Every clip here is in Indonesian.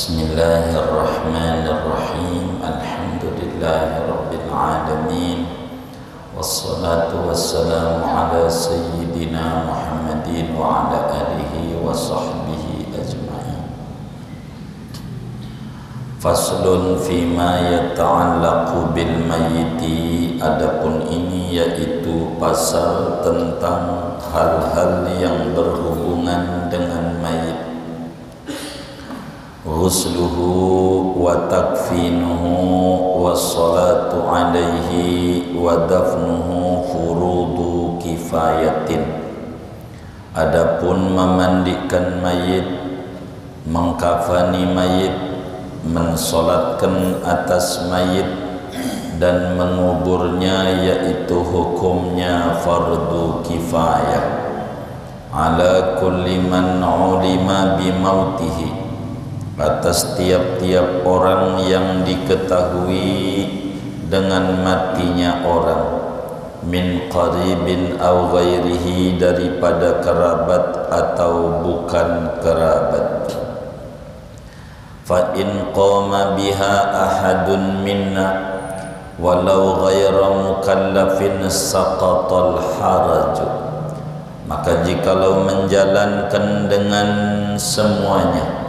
Bismillahirrahmanirrahim. Alhamdulillahirabbil alamin. Wassalatu wassalamu ala sayyidina Muhammadin wa ala alihi wa sahbihi ajma'in. Faslun fima yata'allaqu bil mayyiti. Adapun ini yaitu pasal tentang hal-hal yang berhubungan dengan mayit. Ghusluhu wa takfinuhu wassalatu alaihi wa dafnuhu furudu kifayatin. Adapun memandikan mayit, mengkafani mayit, mensolatkan atas mayit dan menguburnya, yaitu hukumnya fardu kifayah ala kulli man ulima bimautihi, atas tiap-tiap orang yang diketahui dengan matinya orang, min qaribin aw ghairihi, daripada kerabat atau bukan kerabat. Fa in qama biha ahadun minna walau ghaira mukallafin saqatal haraj. Maka jikalau menjalankan dengan semuanya,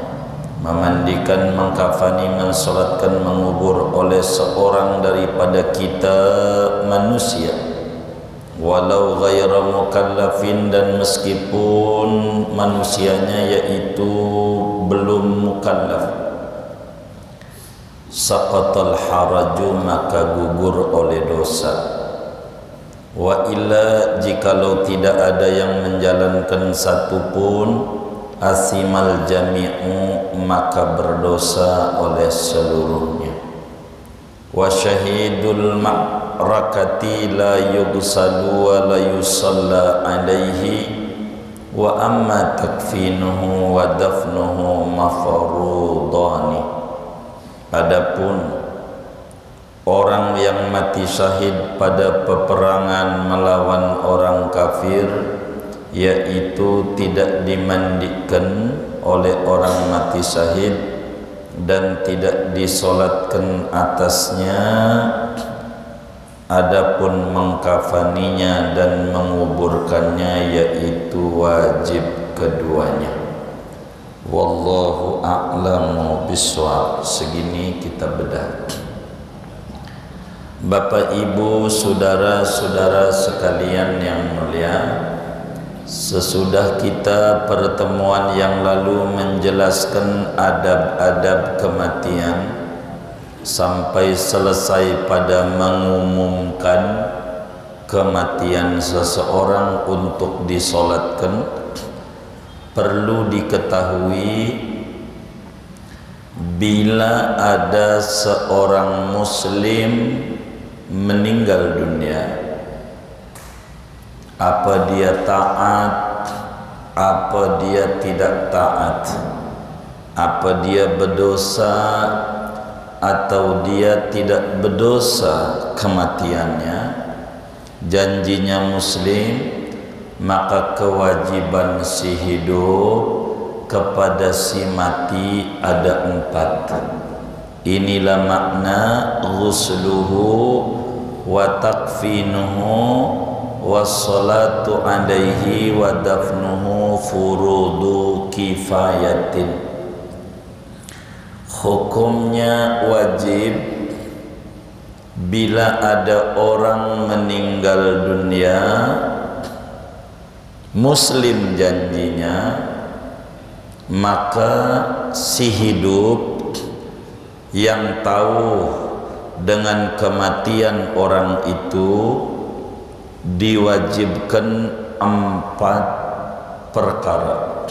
memandikan, mengkafani, mensolatkan, mengubur oleh seorang daripada kita manusia, walau ghaira mukallafin, dan meskipun manusianya yaitu belum mukallaf, saqatal haraju, maka gugur oleh dosa. Wa illa, jikalau tidak ada yang menjalankan satupun, asimal jami'u, maka berdosa oleh seluruhnya. Wa syahidul ma'rakati la yughsalu wa la yusalla alaihi, wa amma takfinuhu wa dafnuhu mafrudani. Adapun orang yang mati syahid pada peperangan melawan orang kafir, yaitu tidak dimandikan oleh orang mati syahid dan tidak disolatkan atasnya. Adapun mengkafaninya dan menguburkannya yaitu wajib keduanya. Wallahu a'lamu bishawab. Segini kita bedah. Bapak, Ibu, saudara-saudara sekalian yang mulia, sesudah kita pertemuan yang lalu menjelaskan adab-adab kematian sampai selesai pada mengumumkan kematian seseorang untuk disolatkan, perlu diketahui bila ada seorang muslim meninggal dunia, apa dia taat, apa dia tidak taat, apa dia berdosa atau dia tidak berdosa kematiannya, janjinya muslim, maka kewajiban si hidup kepada si mati ada 4. Inilah makna ghusluhu wa takfinuhu wassalatu alaihi wa dafnuhu furudu kifayatin. Hukumnya wajib bila ada orang meninggal dunia, muslim janjinya, maka si hidup yang tahu dengan kematian orang itu diwajibkan 4 perkara.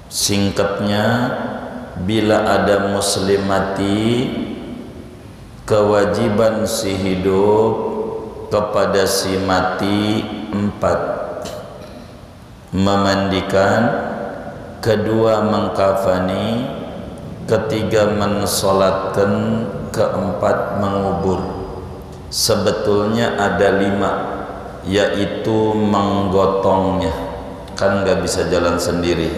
Singkatnya, bila ada muslim mati, kewajiban si hidup kepada si mati 4: memandikan, kedua mengkafani, ketiga mensolatkan, keempat mengubur. Sebetulnya ada 5, yaitu menggotongnya. Kan nggak bisa jalan sendiri.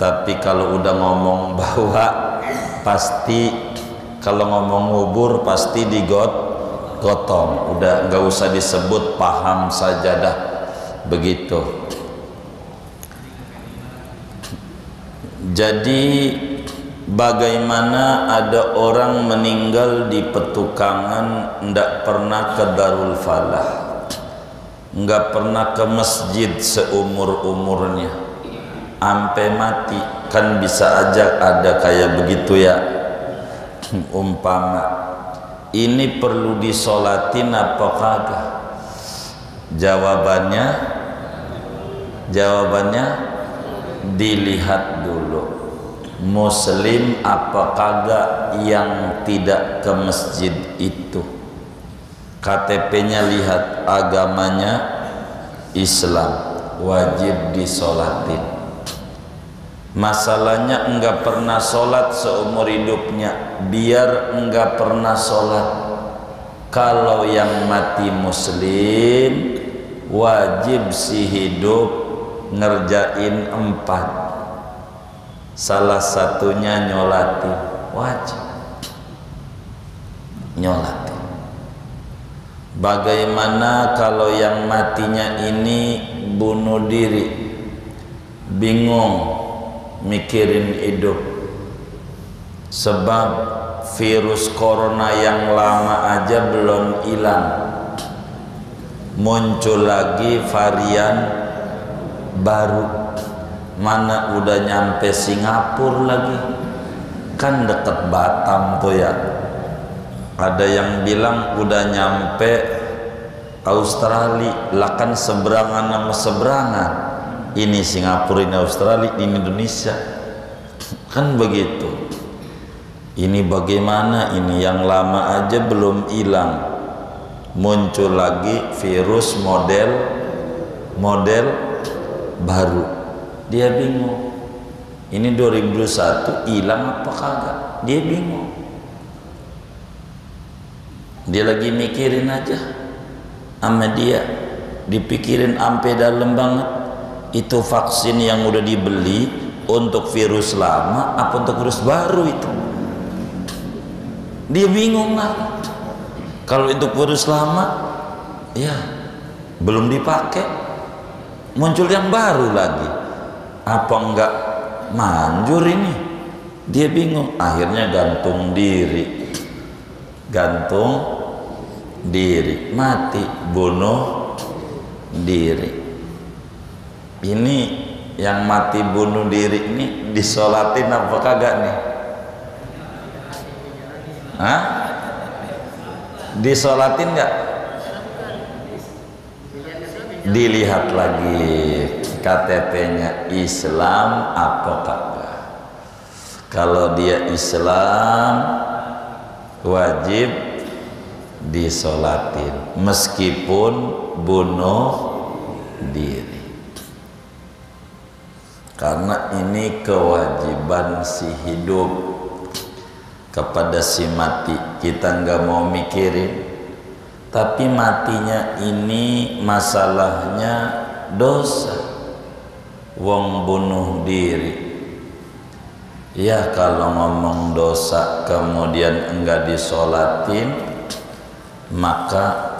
Tapi kalau udah ngomong bahwa pasti kalau ngomong ngubur pasti digotong, udah nggak usah disebut, paham saja dah begitu. Jadi bagaimana ada orang meninggal di petukangan, ndak pernah ke Darul Falah, nggak pernah ke masjid seumur-umurnya, sampai mati. Kan bisa aja ada kayak begitu ya. Umpama ini perlu disolatin apa kagak? Jawabannya dilihat dulu, muslim apa kagak yang tidak ke masjid itu. KTP-nya lihat, agamanya Islam, wajib disolatin. Masalahnya enggak pernah sholat seumur hidupnya, biar enggak pernah sholat. Kalau yang mati muslim, wajib si hidup ngerjain 4. Salah satunya nyolatin, wajib nyolatin. Bagaimana kalau yang matinya ini bunuh diri, bingung mikirin hidup, sebab virus corona yang lama aja belum hilang, muncul lagi varian baru. Mana udah nyampe Singapura lagi, kan deket Batam tuh ya. Ada yang bilang udah nyampe Australia, lah kan seberangan sama seberangan. Ini Singapura, ini Australia, ini Indonesia, kan begitu. Ini bagaimana ini yang lama aja belum hilang, muncul lagi virus model baru. Dia bingung, ini 2021 hilang apa kagak, dia bingung. Dia lagi mikirin aja sama dia, dipikirin sampai dalam banget. Itu vaksin yang udah dibeli untuk virus lama apa untuk virus baru itu, dia bingung lah. Kalau untuk virus lama ya belum dipakai, muncul yang baru lagi, apa enggak manjur ini, dia bingung. Akhirnya gantung diri, mati, bunuh diri. Ini yang mati bunuh diri ini disolatin apa kagak nih? Hah? Disolatin nggak? Dilihat lagi KTP-nya Islam apa kagak. Kalau dia Islam, wajib disolatin meskipun bunuh diri. Karena ini kewajiban si hidup kepada si mati. Kita nggak mau mikirin, tapi matinya ini masalahnya dosa. Wong bunuh diri, ya kalau ngomong dosa kemudian enggak disolatin, maka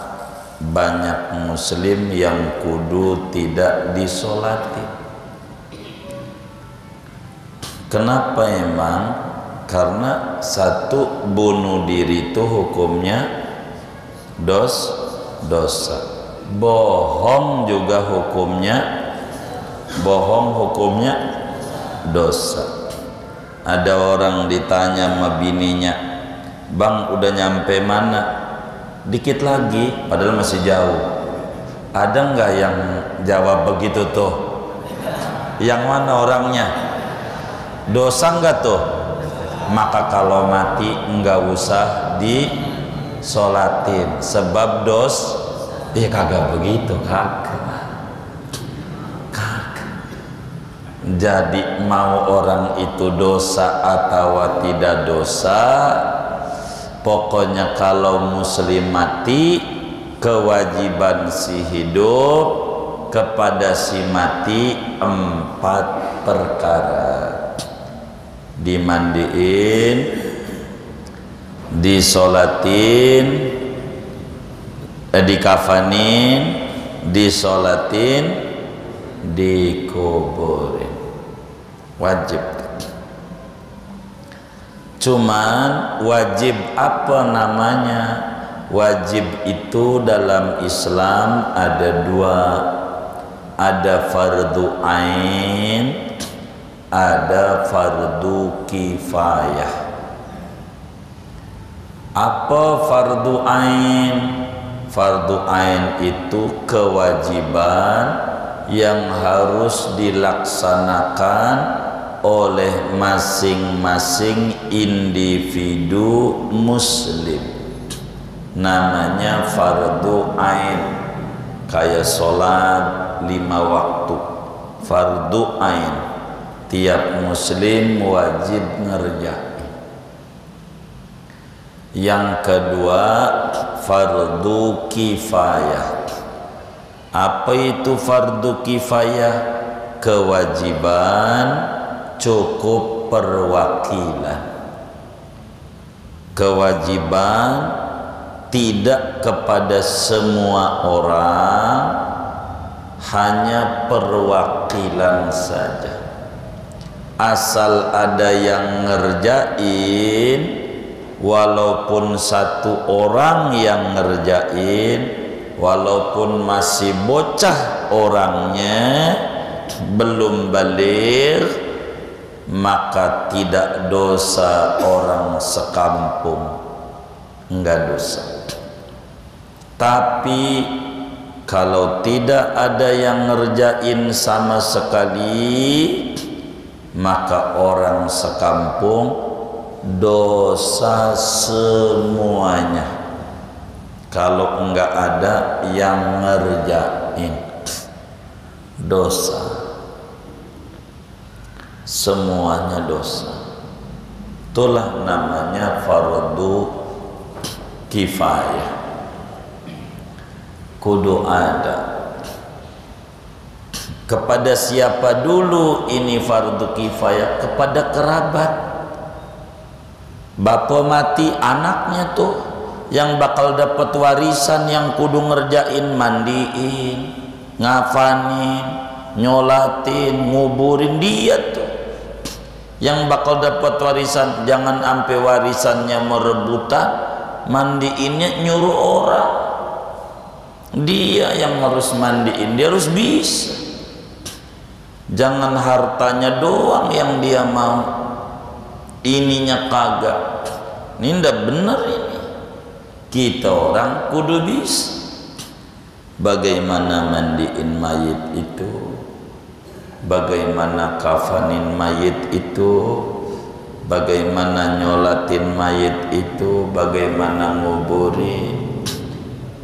banyak muslim yang kudu tidak disolatin. Kenapa emang? Karena satu, bunuh diri itu hukumnya dosa. Bohong juga hukumnya dosa. Ada orang ditanya sama bininya, "Bang, udah nyampe mana?" "Dikit lagi," padahal masih jauh. Ada nggak yang jawab begitu tuh? Yang mana orangnya? Dosa nggak tuh? Maka kalau mati nggak usah disolatin, sebab ya kagak begitu, kagak. Jadi mau orang itu dosa atau tidak dosa, pokoknya kalau muslim mati, kewajiban si hidup kepada si mati 4 perkara. dimandiin, disolatin, dikafanin, disolatin, dikuburin. Wajib. Cuman wajib apa namanya? Wajib itu dalam Islam ada dua. Ada fardu ain, ada fardu kifayah. Apa fardu ain? Fardu ain itu kewajiban yang harus dilaksanakan oleh masing-masing individu muslim. Namanya fardu ain. Kayak sholat 5 waktu, fardu ain, tiap muslim wajib ngerjain. Yang kedua fardu kifayah. Apa itu fardu kifayah? Kewajiban cukup perwakilan. Kewajiban tidak kepada semua orang, hanya perwakilan saja. Asal ada yang ngerjain, walaupun satu orang yang ngerjain, walaupun masih bocah orangnya, belum baligh, maka tidak dosa orang sekampung, enggak dosa. Tapi kalau tidak ada yang ngerjain sama sekali, maka orang sekampung dosa semuanya. Kalau enggak ada yang ngerjain, dosa semuanya dosa. Itulah namanya fardu kifayah. Kudu ada. Kepada siapa dulu ini fardu kifayah? Kepada kerabat. Bapak mati, anaknya tuh yang bakal dapat warisan, yang kudu ngerjain, mandiin, ngafanin, nyolatin, nguburin, dia tuh yang bakal dapat warisan. Jangan sampai warisannya merebutan, mandiinnya nyuruh orang. Dia yang harus mandiin, dia harus bisa. Jangan hartanya doang yang dia mau, ininya kagak. Ini ndak bener ini. Kita orang kudu bisa. Bagaimana mandiin mayit itu, bagaimana kafanin mayit itu, bagaimana nyolatin mayit itu, bagaimana nguburin.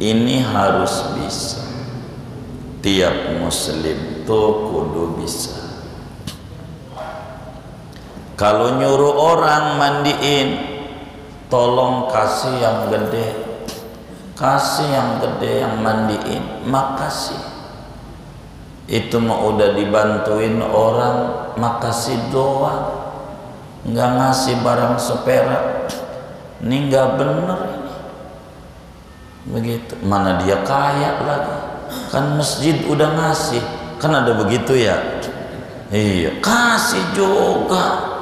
Ini harus bisa. Tiap muslim tuh kudu bisa. Kalau nyuruh orang mandiin, tolong kasih yang gede, kasih yang gede yang mandiin, makasih. Itu mau udah dibantuin orang, makasih doang, nggak ngasih barang seperak. Ini nggak bener ini. Begitu. Mana dia kaya lagi, kan masjid udah ngasih, kan ada begitu ya. Iya, kasih juga.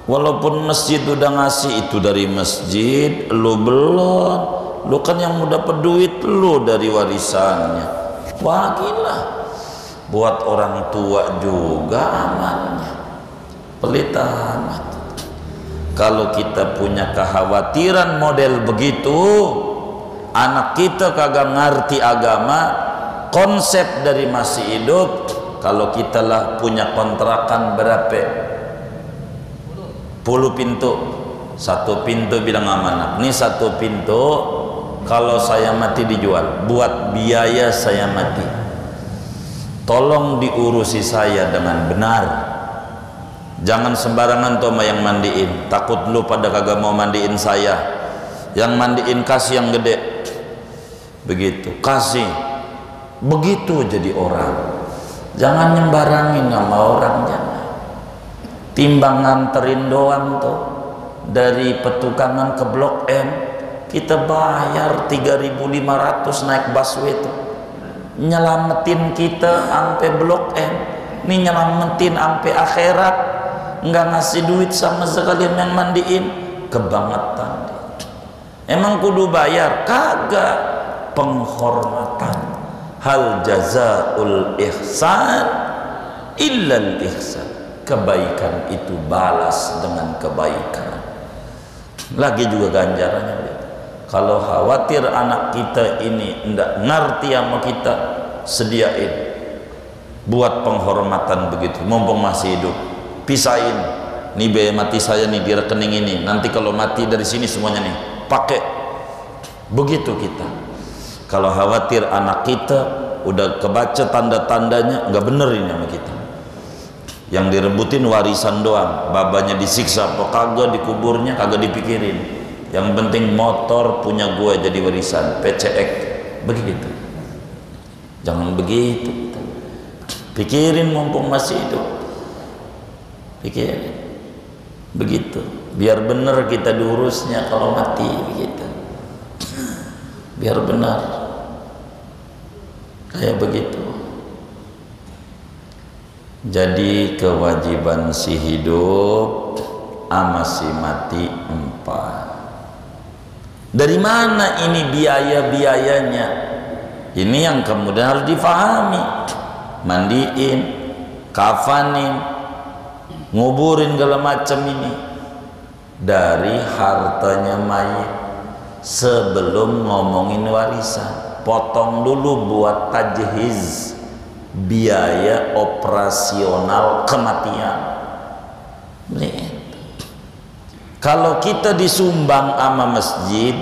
Walaupun masjid udah ngasih, itu dari masjid, lu belum, lu kan yang mau dapat duit lu dari warisannya. Bagilah buat orang tua juga amannya. Pelit amat. Kalau kita punya kekhawatiran model begitu, anak kita kagak ngerti agama, konsep dari masih hidup. Kalau kita lah punya kontrakan berapa? 10 pintu, satu pintu bilang amanah. Ini satu pintu, kalau saya mati dijual, buat biaya saya mati. Tolong diurusi saya dengan benar. Jangan sembarangan tuh yang mandiin. Takut lu pada kagak mau mandiin saya. Yang mandiin kasih yang gede. Begitu, kasih. Begitu jadi orang. Jangan nyembarangin nama orang, jangan. timbang nganterin doang tuh dari Petukangan ke Blok M kita bayar 3.500 naik busway tuh, nyelamatin kita sampai Blok M, ini nyelamatin sampai akhirat, nggak ngasih duit sama sekalian yang mandiin. Kebangetan. Emang kudu bayar? Kagak. Penghormatan. Hal jazaul ihsan illal ihsan. Kebaikan itu balas dengan kebaikan. Lagi juga ganjarannya. Kalau khawatir anak kita ini ndak ngerti sama kita, sediain buat penghormatan begitu, mumpung masih hidup. Pisahin, nih biaya mati saya nih di rekening ini, nanti kalau mati dari sini semuanya nih pakai. Begitu kita. Kalau khawatir anak kita udah kebaca tanda-tandanya nggak bener ini sama kita, yang direbutin warisan doang, babanya disiksa apa kagak, dikuburnya kagak dipikirin, yang penting motor punya gue jadi warisan, PCX. Begitu. Jangan begitu. Pikirin mumpung masih hidup, pikirin begitu, biar benar kita diurusnya kalau mati begitu, biar benar kayak begitu. Jadi kewajiban si hidup sama si mati 4. Dari mana ini biaya-biayanya? Ini yang kemudian harus difahami. Mandiin, kafanin, nguburin segala macam ini dari hartanya mayit. Sebelum ngomongin warisan, potong dulu buat tajhiz, biaya operasional kematian. Kalau kita disumbang sama masjid,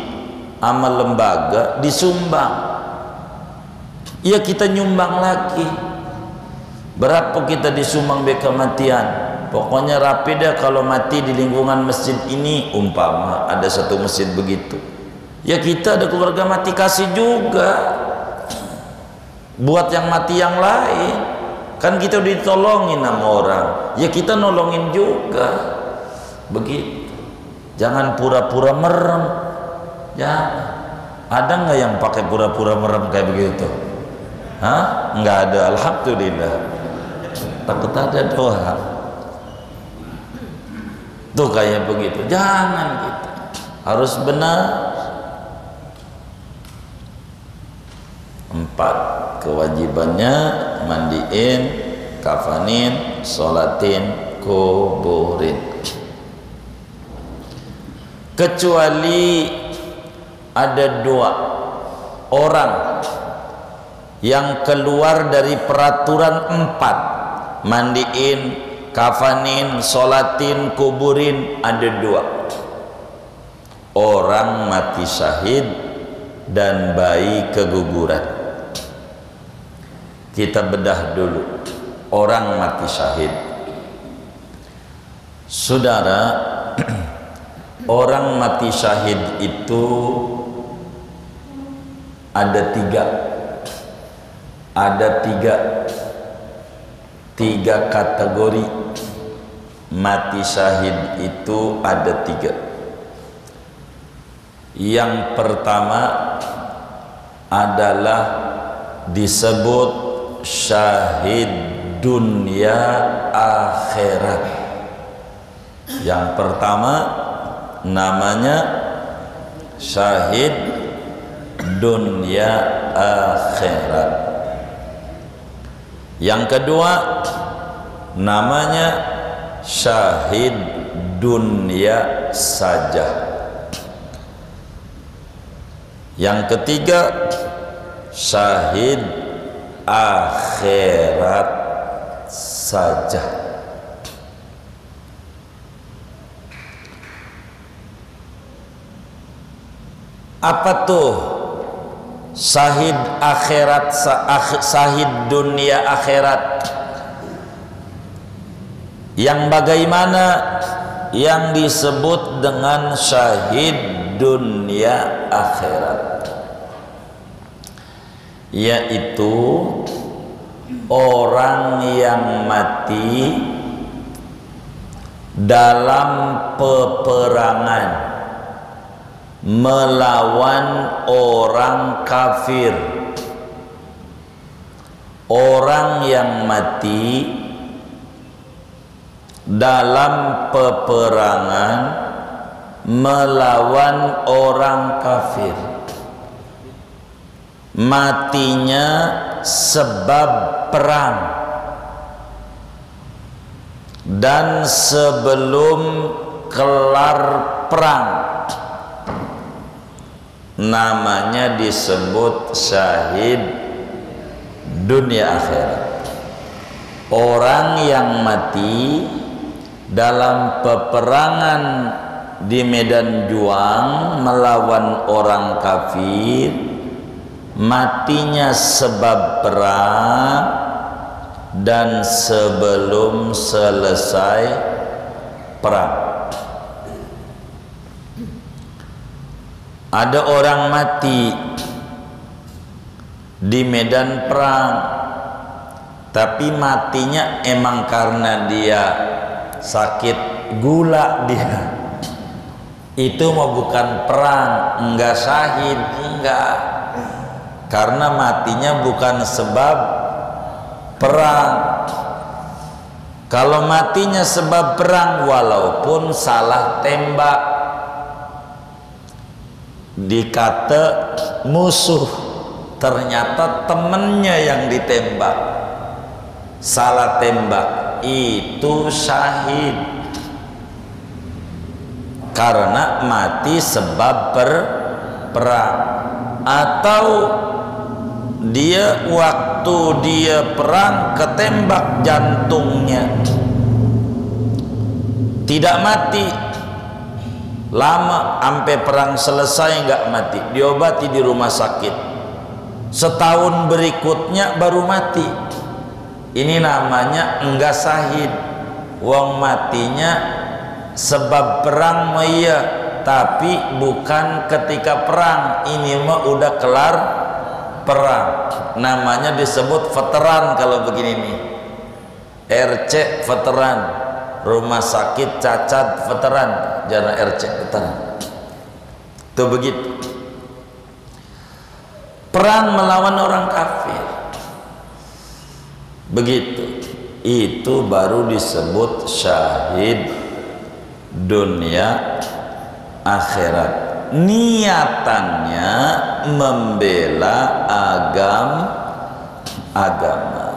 sama lembaga, disumbang, ya kita nyumbang lagi. Berapa kita disumbang kematian? Pokoknya rapi dah kalau mati di lingkungan masjid ini, umpama ada satu masjid begitu, ya kita ada keluarga mati kasih juga buat yang mati yang lain. Kan kita udah ditolongin sama orang, ya kita nolongin juga. Begitu. Jangan pura-pura merem. Jangan. Ada nggak yang pakai pura-pura merem kayak begitu? Hah? Nggak ada. Alhamdulillah. Takut ada doa. Tuh kayak begitu. Jangan gitu. Harus benar. 4 kewajibannya: mandiin, kafanin, sholatin, kuburin. Kecuali ada 2 orang yang keluar dari peraturan 4, mandiin, kafanin, sholatin, kuburin. Ada 2 orang mati syahid dan bayi keguguran. Kita bedah dulu orang mati syahid. Saudara, orang mati syahid itu ada 3 kategori. Mati syahid itu ada 3. Yang pertama adalah disebut syahid dunia akhirat. Yang pertama namanya syahid dunia akhirat. Yang kedua namanya syahid dunia saja. Yang ketiga syahid akhirat saja. Apa tuh syahid akhirat, syahid dunia akhirat? Yang bagaimana? Yang disebut dengan syahid dunia akhirat, yaitu orang yang mati dalam peperangan melawan orang kafir. Orang yang mati dalam peperangan melawan orang kafir, matinya sebab perang dan sebelum kelar perang, namanya disebut syahid dunia akhirat. Orang yang mati dalam peperangan di medan juang melawan orang kafir, matinya sebab perang dan sebelum selesai perang. Ada orang mati di medan perang, tapi matinya emang karena dia sakit gula dia. Itu mau bukan perang, enggak syahid, enggak. Karena matinya bukan sebab perang. Kalau matinya sebab perang, walaupun salah tembak, dikata musuh, ternyata temennya yang ditembak, salah tembak, itu syahid karena mati sebab perang. Atau dia waktu dia perang ketembak jantungnya, tidak mati, lama sampai perang selesai nggak mati, diobati di rumah sakit, setahun berikutnya baru mati. Ini namanya enggak syahid. Wong matinya sebab perang iya, tapi bukan ketika perang. Ini mah udah kelar perang, namanya disebut veteran. Kalau begini nih, RC veteran, rumah sakit cacat veteran, jangan RC veteran. Tuh begitu. Perang melawan orang kafir, begitu, itu baru disebut syahid dunia akhirat. Niatannya membela agama.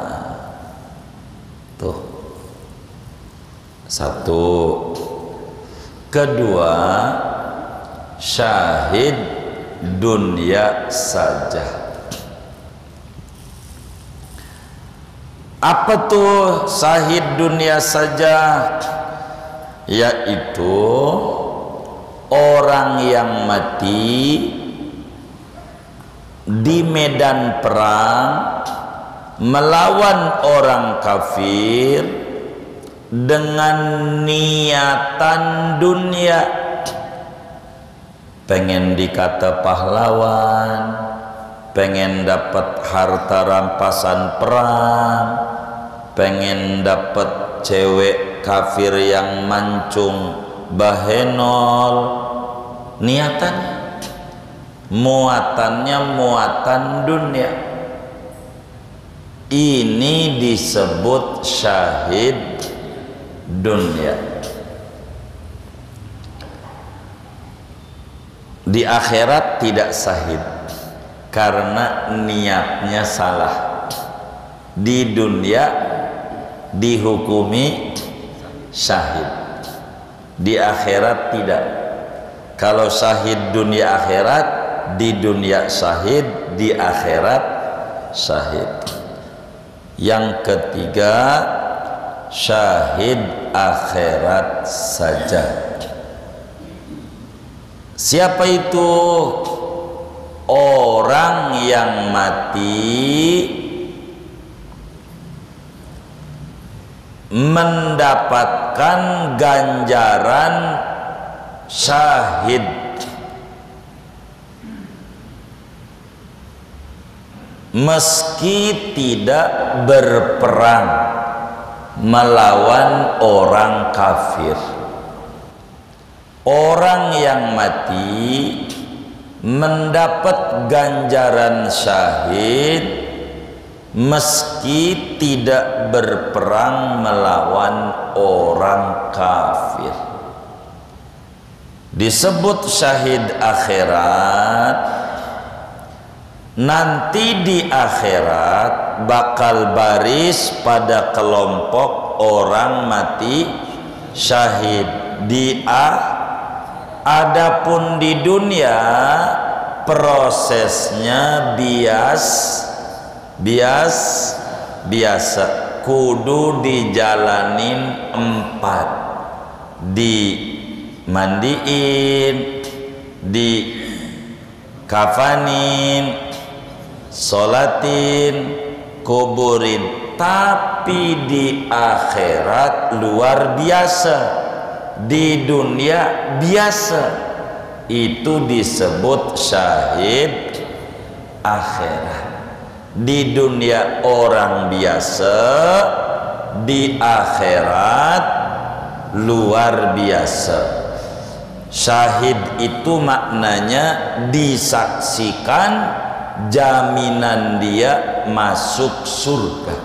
Tuh, satu. Kedua, syahid dunia saja. Apa tuh syahid dunia saja? Yaitu orang yang mati di medan perang melawan orang kafir dengan niatan dunia, pengen dikata pahlawan, pengen dapat harta rampasan perang, pengen dapat cewek kafir yang mancung bahenol. Niatannya, muatannya muatan dunia. Ini disebut syahid dunia. Di akhirat tidak syahid karena niatnya salah. Di dunia dihukumi syahid, di akhirat tidak. Kalau syahid dunia akhirat, di dunia syahid, di akhirat syahid. Yang ketiga, syahid akhirat saja. Siapa itu? Orang yang mati mendapatkan ganjaran syahid, meski tidak berperang melawan orang kafir. Orang yang mati mendapat ganjaran syahid meski tidak berperang melawan orang kafir. Disebut syahid akhirat. Nanti di akhirat bakal baris pada kelompok orang mati syahid. Adapun di dunia prosesnya biasa, kudu dijalanin 4: dimandiin, dikafanin, sholatin, kuburin. Tapi di akhirat luar biasa, di dunia biasa. Itu disebut syahid akhirat. Di dunia orang biasa, di akhirat luar biasa. Syahid itu maknanya disaksikan jaminan dia masuk surga.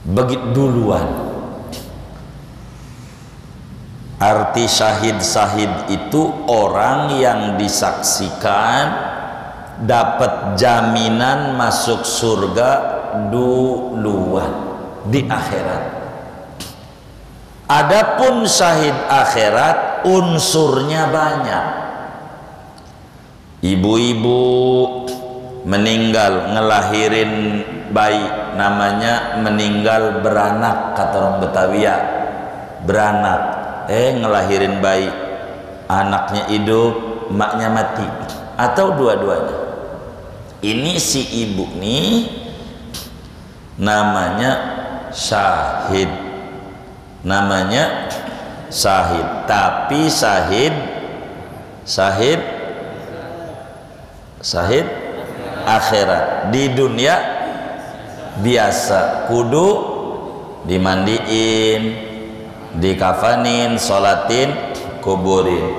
Begitu duluan. Arti syahid itu orang yang disaksikan dapat jaminan masuk surga duluan di akhirat. Adapun syahid akhirat unsurnya banyak. Ibu-ibu meninggal ngelahirin bayi, namanya meninggal beranak, kata orang Betawi ya, beranak. Ngelahirin bayi, anaknya hidup, maknya mati, atau dua-duanya. Ini si ibu nih namanya syahid, namanya syahid. Tapi syahid akhirat. Di dunia biasa, kudu dimandiin, dikafanin, sholatin, kuburin.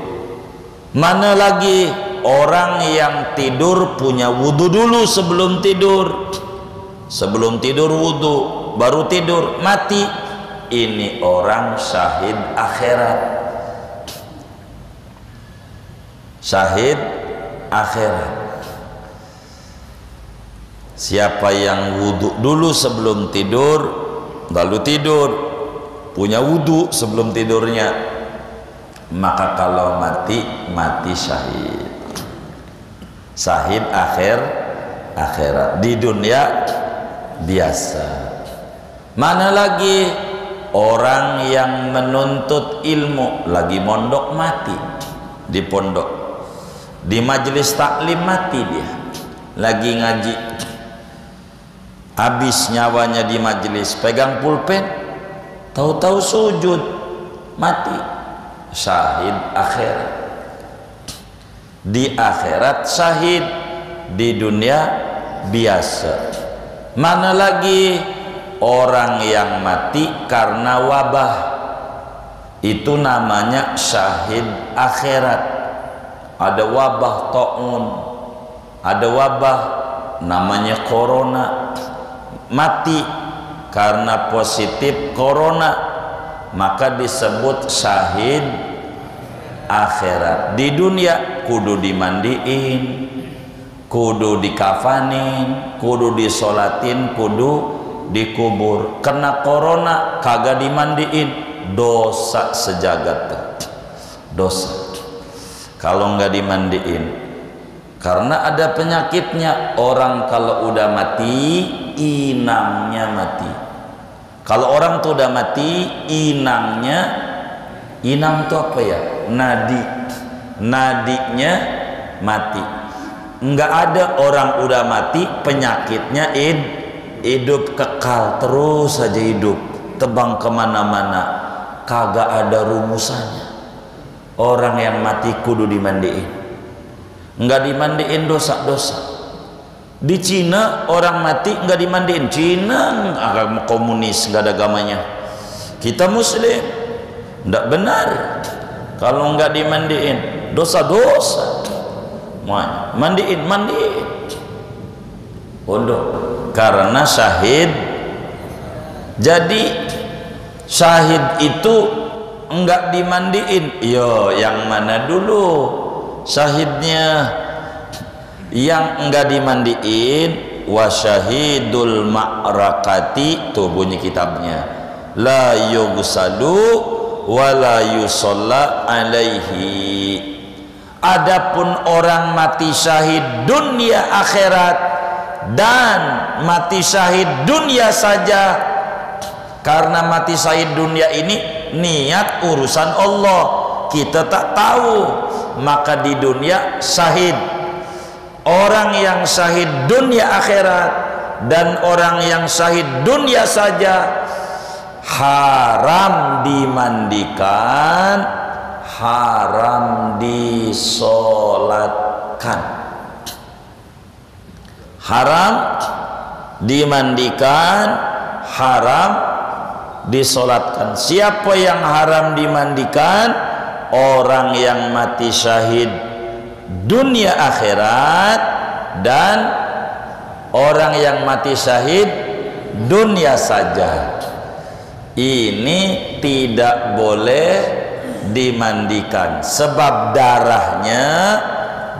Mana lagi orang yang tidur punya wudhu dulu sebelum tidur. Sebelum tidur wudhu, baru tidur, mati. Ini orang syahid akhirat. Syahid akhirat. Siapa yang wudhu dulu sebelum tidur, lalu tidur, punya wudhu sebelum tidurnya, maka kalau mati syahid. Syahid akhirat. Di dunia biasa. Mana lagi orang yang menuntut ilmu, lagi mondok mati di pondok, di majelis taklim mati dia, lagi ngaji, habis nyawanya di majelis, pegang pulpen, tahu-tahu sujud, mati. Syahid akhirat. Di akhirat syahid, di dunia biasa. Mana lagi orang yang mati karena wabah, itu namanya syahid akhirat. Ada wabah ta'un, ada wabah namanya corona, mati karena positif corona, maka disebut syahid akhirat. Di dunia kudu dimandiin, kudu dikafanin, kudu disolatin, kudu dikubur. Kena corona kagak dimandiin, dosa sejagat. Dosa kalau nggak dimandiin, karena ada penyakitnya. Orang kalau udah mati, inangnya mati. Kalau orang tuh udah mati, inangnya, inang tuh apa ya? Nadinya mati. Nggak ada orang udah mati penyakitnya hidup kekal terus saja hidup, tebang kemana-mana, kagak ada rumusannya. Orang yang mati kudu dimandiin. Nggak dimandiin dosa-dosa. Di Cina orang mati nggak dimandiin. Cina agama komunis, nggak ada agamanya. Kita Muslim, nggak benar kalau nggak dimandiin, dosa-dosa. Mandiin. Bodoh. Karena syahid. Jadi syahid itu enggak dimandiin. Yo, yang mana dulu syahidnya? Yang enggak dimandiin, wasyahidul ma'rakati, tuh bunyi kitabnya, la yughsalu wa la yusalla alaihi. Adapun orang mati syahid dunia akhirat dan mati syahid dunia saja, karena mati syahid dunia ini niat urusan Allah, kita tak tahu, maka di dunia syahid. Orang yang syahid dunia akhirat dan orang yang syahid dunia saja haram dimandikan, haram disolatkan. Haram dimandikan, haram disolatkan. Siapa yang haram dimandikan? Orang yang mati syahid dunia akhirat dan orang yang mati syahid dunia saja. Ini tidak boleh dimandikan sebab darahnya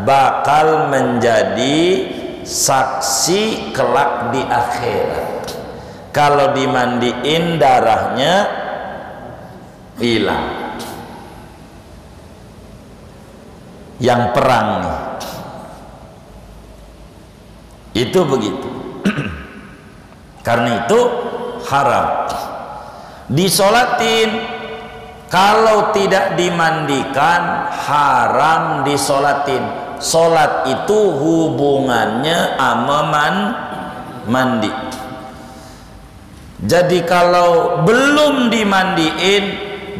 bakal menjadi saksi kelak di akhirat. Kalau dimandiin darahnya hilang. Yang perang nih, itu begitu. Karena itu haram disolatin. Kalau tidak dimandikan haram disolatin. Solat itu hubungannya sama mandi. Jadi kalau belum dimandiin,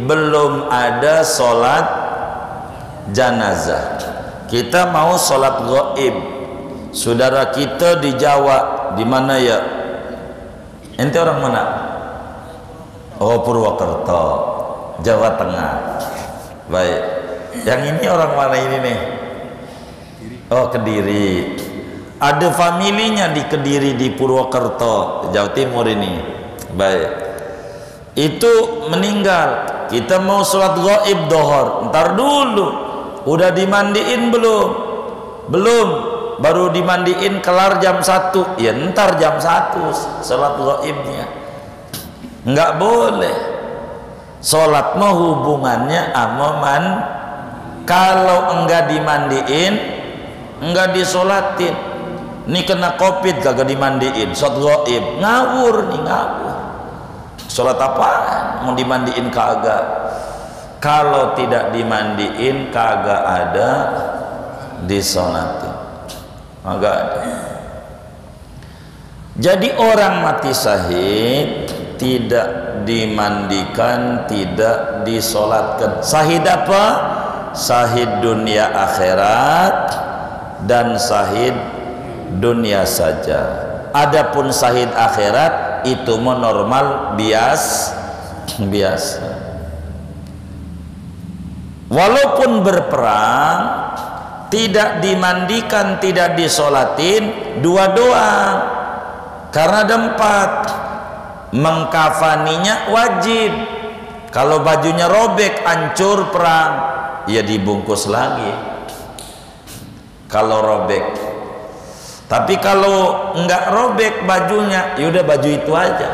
belum ada solat janazah. Kita mau sholat gaib. Saudara kita di Jawa, di mana ya? Ente orang mana? Oh, Purwokerto, Jawa Tengah. Baik. Yang ini orang mana ini nih? Oh, Kediri. Ada familinya di Kediri, di Purwokerto, Jawa Timur ini. Baik. Itu meninggal. Kita mau sholat gaib dohor. Ntar dulu. Udah dimandiin belum? Belum. Baru dimandiin kelar jam 1. Ya ntar jam 1 sholat gaibnya. Enggak boleh. Sholat mah hubungannya aman. Kalau enggak dimandiin, enggak disolatin. Ini kena covid kagak dimandiin, sholat gaib. Ngawur nih, ngawur. Sholat apaan? Mau dimandiin kagak? Kalau tidak dimandiin kagak ada disolatin, kagak ada. Jadi orang mati syahid tidak dimandikan, tidak disolatkan. Syahid apa? Syahid dunia akhirat dan syahid dunia saja. Adapun syahid akhirat itu normal biasa. Walaupun berperang tidak dimandikan, tidak disolatin, 2 doang. Karena ada 4. Mengkafaninya wajib. Kalau bajunya robek, hancur perang, ya dibungkus lagi. Kalau robek. Tapi kalau enggak robek bajunya, yaudah baju itu aja.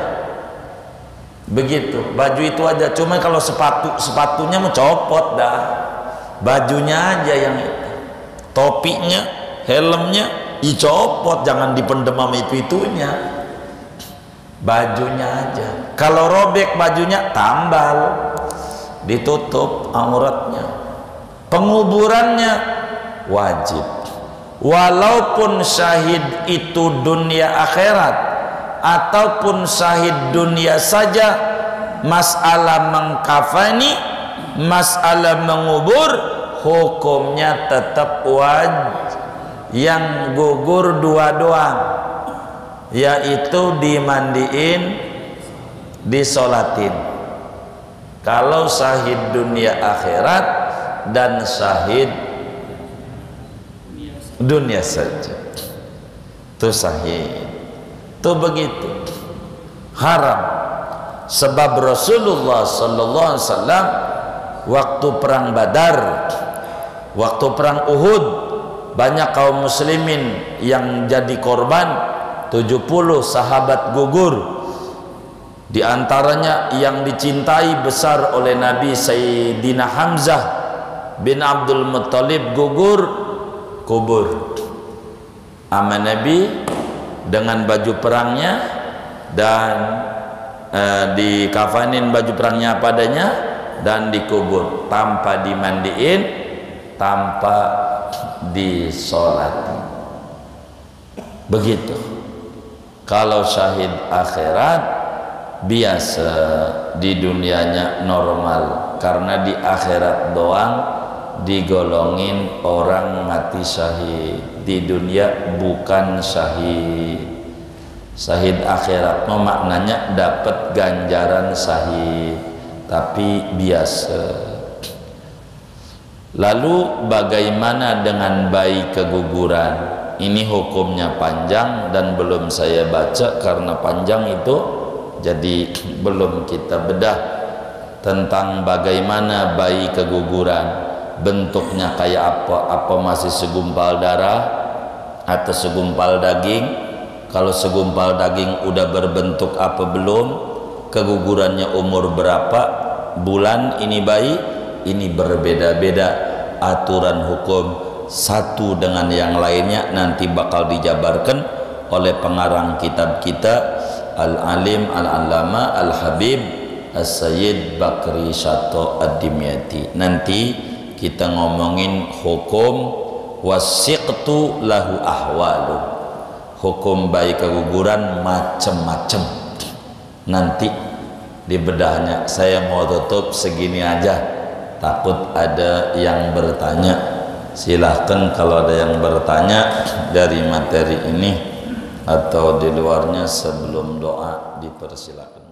Begitu, baju itu aja. Cuma kalau sepatunya mau copot dah, bajunya aja yang itu. Topinya, helmnya dicopot, jangan dipendem sama itunya. Bajunya aja. Kalau robek bajunya, tambal, ditutup auratnya. Penguburannya wajib. Walaupun syahid itu dunia akhirat ataupun syahid dunia saja, masalah mengkafani, masalah mengubur, hukumnya tetap yang gugur 2 doang, yaitu dimandiin, disolatin. Kalau syahid dunia akhirat dan syahid dunia saja, itu syahid. Itu begitu, haram. Sebab Rasulullah sallallahu alaihi wasallam waktu perang Badar, waktu perang Uhud, banyak kaum muslimin yang jadi korban. 70 sahabat gugur. Di antaranya yang dicintai besar oleh Nabi, Sayyidina Hamzah bin Abdul Muttalib, gugur kubur sama Nabi dengan baju perangnya, dan dikafanin baju perangnya padanya, dan dikubur tanpa dimandiin, tanpa disolati. Begitu. Kalau syahid akhirat biasa, di dunianya normal, karena di akhirat doang digolongin orang mati syahid. Di dunia bukan syahid. Syahid akhirat maknanya dapat ganjaran syahid, tapi biasa. Lalu bagaimana dengan bayi keguguran? Ini hukumnya panjang dan belum saya baca karena panjang itu, jadi belum kita bedah tentang bagaimana bayi keguguran, bentuknya kayak apa masih segumpal darah atau segumpal daging. Kalau segumpal daging udah berbentuk apa belum, kegugurannya umur berapa bulan ini bayi, ini berbeda-beda aturan hukum satu dengan yang lainnya, nanti bakal dijabarkan oleh pengarang kitab kita, Al-Alim Al-Allama Al-Habib As-Sayyid Bakri Syato Ad-Dimyati. Nanti kita ngomongin hukum wasiqtu lahu ahwalu, hukum bayi keguguran macem-macem. Nanti di bedahnya. Saya mau tutup segini aja, takut ada yang bertanya. Silahkan kalau ada yang bertanya dari materi ini atau di luarnya, sebelum doa dipersilakan.